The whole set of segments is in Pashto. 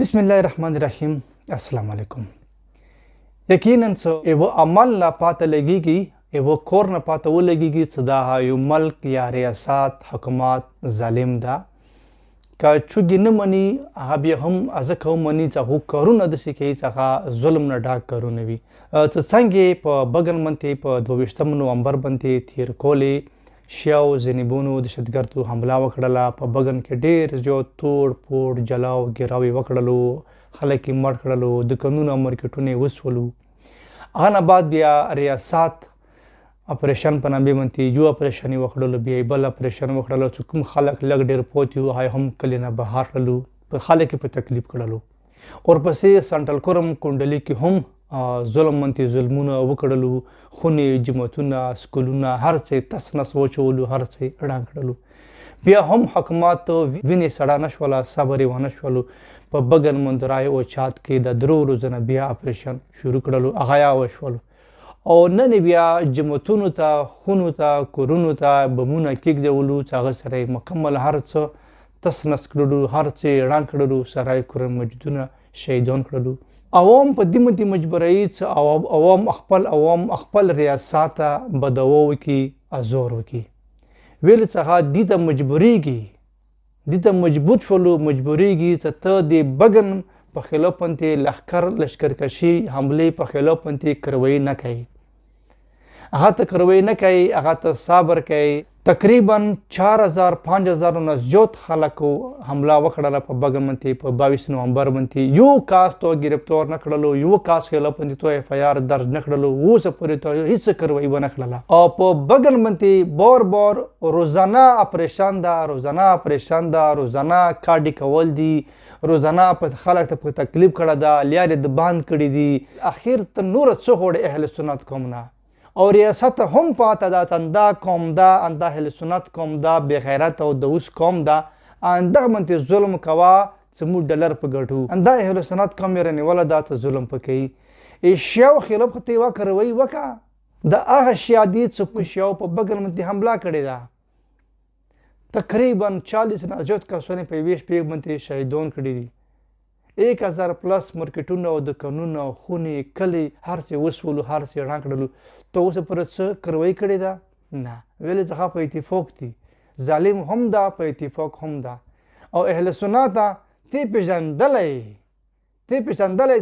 بسم الله الرحمن الرحیم. السلام علیکم. یقینا یو عمل نه پاته لګیږي، یو کور نه پاته ولګیږي چې دا یو ملک یا ریاست حکومت ظالم ده. که چوګې نه مني هغه بیا هم ځکه ومني چې هغه کارونه داسې کوي چې هغه ظلم نه ډاک کارونه وي. چې څنګه په بغل منتې په 22 نومبر باندې تیر کولې شیاو زینبونو دهشتګردو حمله وکړله. په بغن کې ډېر زیات توړ پوړ جلاو ګیراو یې وکړلو، خلک یې مړ کړلو، دکانونه مارکیټونه یې وسولو. هغه نه بعد بیا ریاست اپریشن په نامې باندې یو اپریشن یې وکړلو، بیا یې بل اپریشن وکړلو چې کوم خلک لږ ډېر پوت وو هغه هم کلي نه بهر کړلو، په خلک یې په تکلیف کړلو. ورپسې سنټرل کورم کونډلي کې هم ظلم منتې ظلمونه وکړلو، خونې جوماتونه سکولونه هر څه تس نس وچولو، هر څه ړنګ کړلو. بیا هم حکومت وینې سړه نه شوله، صبر یې ونه شولو. په بغل مندرای او چات کې د 3 ورځو نه بیا اپریشن شروع کړلو، هغه یا وشولو. او نن بیا جوماتونو ته خونو ته کورونو ته بمونه کېږدولو چې هغه سره یې مکمل هر څه تس نس کړلو، هر څه یې ړنګ کړلو، سرای کورم مسجدونه شهیدان کړلو. عوام په دې باندې مجبوروي چې عوام خپل ریاست ته بدوا وکړي، ازور وکړي. ویل چې هغه دې ته مجبوریږي، دې ته مجبور شولو، مجبوریږي چې ته د بغن په خلاف باندې لشکرکشي حملې په خلاف باندې کاروایي نه کوي. هغه ته کاروایي نه کوي، هغه ته صبر کوي. تقریبا 4000-5000 نه زیات خلکو حمله وکړله په بغن باندې په 22 نومبر باندې. یو کاس ته گرفتار نه کړلو، یو کاس خلاف باندې تو اف آی آر درج نه کړلو، اوس پورې ته هیڅ کاروایي ونه کړله. او په بغن باندې بار روزانه اپریشن ده، روزانه کاډي کول دي، روزانه په خلک ته په تکلیف کړه ده، لیارې د باند کړي دي. اخر ته نور څه غواړي اهل سنت قوم نه، او ریاست هم پاته ده چې اندا قوم ده، اندا اهل سنت قوم ده، بې غیرت او د اوس قوم ده. اندغه باندې ظلم کوه چې موږ ډالر په ګټو. اندا اهل سنت قوم یې رانیوله ده چې ظلم په کوي. شیاو خلاف خو ته یوه کاروایي وکړه. د هغه شیا دي چې په شیاو په بغل باندې حمله کړې ده. تقریبا 40 نه زیات کسانې په یوې شپې باندې شهیدان کړي دي. 1000 پلس مارکیټونه او دکانونه او خونې کلي هر څه وسولو، هر څه ړنګ کړلو. ته اوس پورې څه کاروایي کړې ده؟ نه. ویلې څخه په اتفاق دي، ظالم هم ده، په اتفاق هم ده. او اهل سنت ته پېژندلی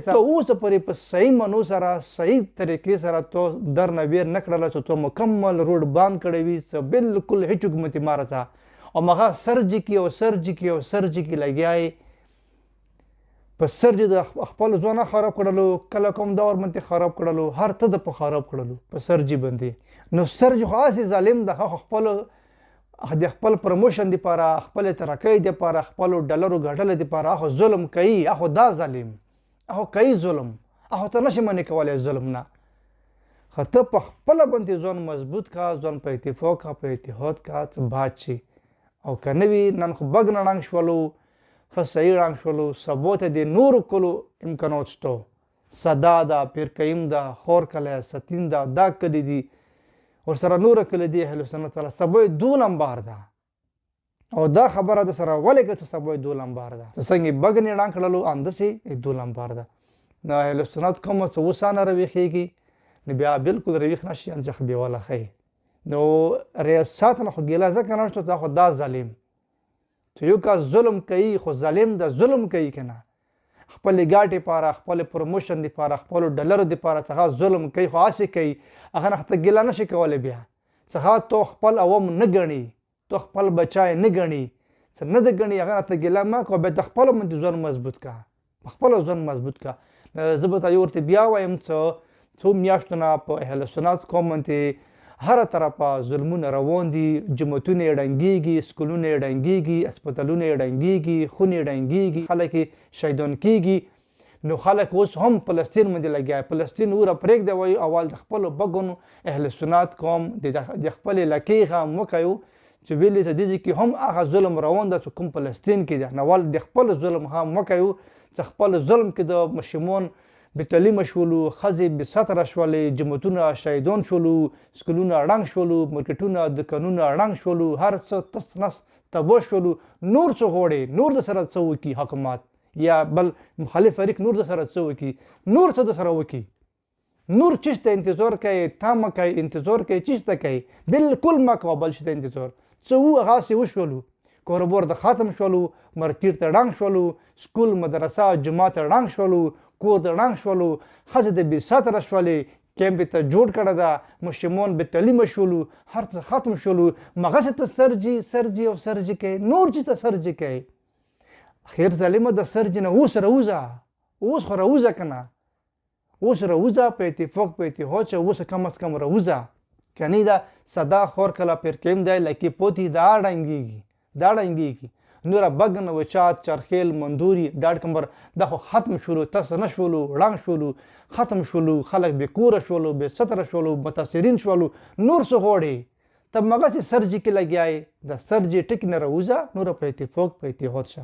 ته اوس پورې په صحیح منو سره، صحیح طریقې سره تو در نه ویر نه کړله چې تو مکمل روډ باند کړی وي چې بالکل هېڅ حکومتي ماره ته او هغه سرجکي لګیا په سرجې د خپل ځوانه خراب کړلو، کله کوم دور باندې خراب کړلو، هر څه د په خراب کړلو په سرجې باندې. نو سرج خو هسې ظالم ده، د خپل پروموشن دپاره، خپل ترقۍ دپاره، خپلو ډالرو ګټلو دپاره هغه ظلم کوي. هغه دا ظالم هغه کوي ظلم، هغه ته نشي منې کولی ظلم نه. خو ته په خپله باندې ځان مضبوط کا، ځان په اتفاق کا، په اتحاد کا چې باد شي. او که نه وي نن خو بغ نه ړنګ شولو، ښه صحیح ړنګ شولو، سبا ته د نورو کلو امکانات شته. صدا ده، پیرکیم ده، خورکلی، ستین ده، دا کلي دي، ورسره نوره کلي دي اهل سنت والا. سبا یې 2 لمبار ده. او دا خبره د سره ولې که چې سبا یې 2 لمبار ده، چې څنګه بغ یې ړنګ کړلو همداسې 2 لمبار ده. نو اهل سنت کوم څه اوسانه راویښېږي، نو بیا بالکل راویښ نه شي، انځخ بېواله ښیي. نو ریاست نه خو ګیله ځکه نه شته، خو دا ظالم چې یو کس ظلم کوي، خو ظالم ده، ظلم کوي که نه، خپلې ګاټې لپاره، خپل پروموشن دپاره، خپلو ډالرو دپاره څخه ظلم کوي، خو هسې کوي. هغه نه ته ګیله نشي کولی. بیا څخه تو خپل عوام نه ګڼي، تو خپل بچای نه ګڼي، څه نه ده ګڼي، هغه نه ته ګیله مه کوه. بیا د خپلو باندې ځان مضبوط کا، په خپلو ځان مضبوط کا. زه به ته ورته بیا وایم چې څو میاشتو نه په اهل سنت قوم باندې هر طرفه ظلمونه روان دي. جوماتونه یې ړنګېږي، سکولونه یې ړنګېږي، هسپتالونه یې ړنګېږي، خونې یې ړنګېږي، خلک یې شهیدان کېږي. نو خلک اوس هم فلسطین باندې لګیا. فلسطین وره پرېږده وایي، اول د خپلو بګونو اهل سنت قوم د خپل علاقې غم وکوي چې ویلې چې دې کې هم هغه ظلم روان ده چې کوم فلسطین کې ده. نو ول د خپل ظلم هم وکوي چې خپل ظلم کې د ماشومان بې تعلیمه شولو، ښځې بې ستره شولې، جوماتونه شهیدان شولو، سکولونه ړنګ شولو، مارکیټونه دکانونه ړنګ شولو، هر څه تس نس تباه شولو. نور څه غواړې؟ نور د سره څه وکړي حکومت؟ یا بل مخالف فریق نور د سره څه وکړي، نور څه د سره وکړي، نور چیز ته انتظار کوي، تا مه کوي انتظار کوي، چیز ته کوي بالکل مه کوه بل شي ته انتظار. څه وو هغسې وشولو، کاروبار د ختم شولو، مرکیر ته ړنګ شولو، سکول مدرسه جماعت ته ړنګ شولو، کور ته ړنګ شولو، ښځې د بې ساتره شولې، کیمپ ته جوړ کړه ده، ماشومان بې تعلیمه شولو، هر څه ختم شولو، مغسې ته سرجي او سرجي کوي، نور چیز ته سرجي کوي. خیر ظالمه د سرجي نه اوس راوځه، اوس خو راوځه که نه، اوس راوځه په اتفاق په اتحاد شه، اوس کم از کم راوځه. کنی دا صدا خور کلا پرکیم دی لکی پوتی دا ړنګېږي. نوره بګن وچات چرخیل مندوري ډاډ کمبر دا خو ختم شولو، تس نه شولو، ړنګ شولو، ختم شولو، خلک بې کوره شولو، بې ستره شولو، متاثرین شولو، نور څه غواړې؟ ته مغسې سرجي کې لګیا یې، د سرجي ټکي نه راوځه، نوره په اتفاق په اتحاد شه.